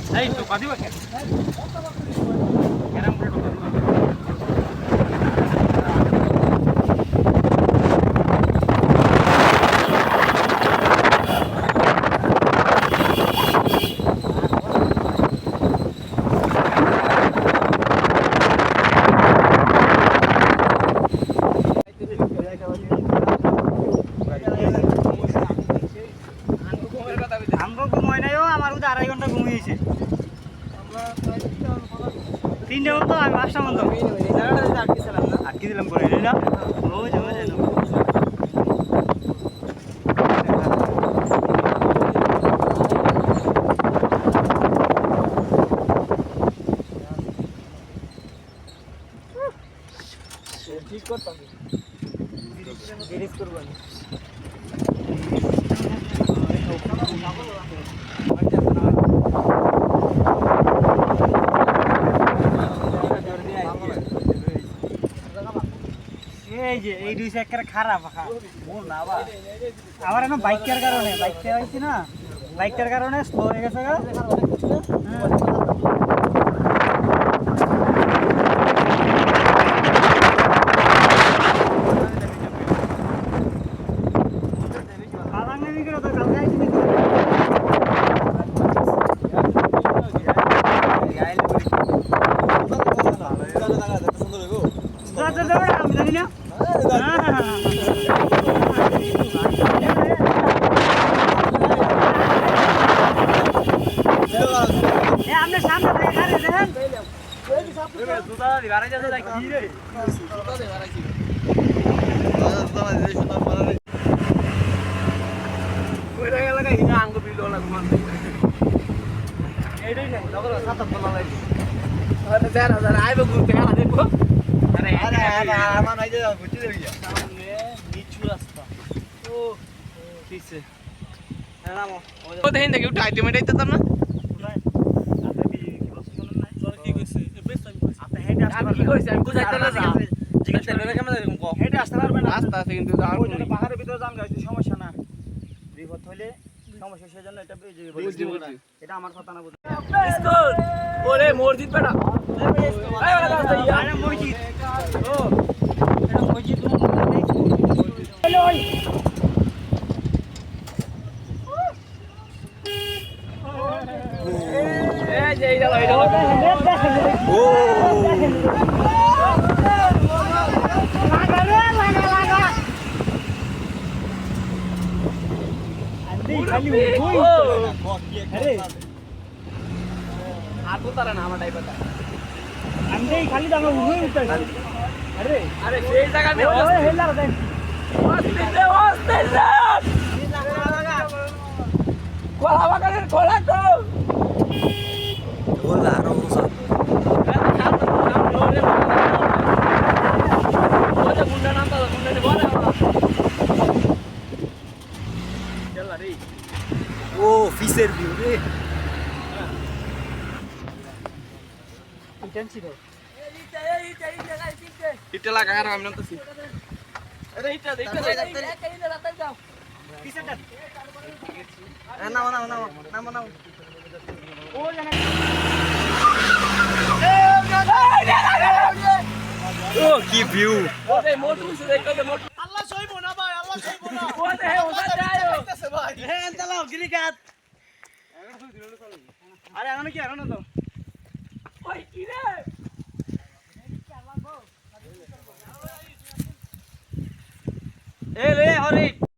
Hey, tu kadi ba? তিনটে মতো আমি পাঁচটা মতো আটকে দিলাম করে না ঠিক করতাম করবো এই যে এই দুই সাইকেল খারাপ আবার এখন বাইকের কারণে বাইকটা হয়েছি না বাইকটার কারণে স্লো হয়ে গেছে আমি জানি না আপনার সামনে আইব ঘুরতে খেলা দেখবো নিচু রাস্তা দেখেন দেখি উঠাইতে মেটাইতাম না পাহাড়ের ভিতরে যান গাইছে সমস্যা না বিপদ হইলে সমস্যা সেজন্য এটা আমার কথা না বুঝে ওরে মসজিদ বেটা মসজিদ মসজিদ দেই খালি ওই আরে আর তো তারা না আমার ড্রাইভারটা আমি দেই খালি দাম ওই উঠতাছে আরে আরে সেই জায়গা মে ওই হেলা দেন ওস্তে কোলা বাগানের কোলা তো Hola, Rosa. ওটা গুন্ডা নাম তো গুন্ডা নে বলে চল রে Oh, Fisher View. ইন্টেন্সিভ ইটা লাগা আর আমি নামতেছি আরে ইটা যাও কিসেটা নাও ও জানা Oh, que view. ওরে মোটু সে দেখো তো মোটু আল্লাহ সইব না ভাই আল্লাহ সইব না ওরে হে ওটা যাও হে এন্তালাও গিরিকাত আরে এখন কি এখন তো ওই কি রে এ রে হরে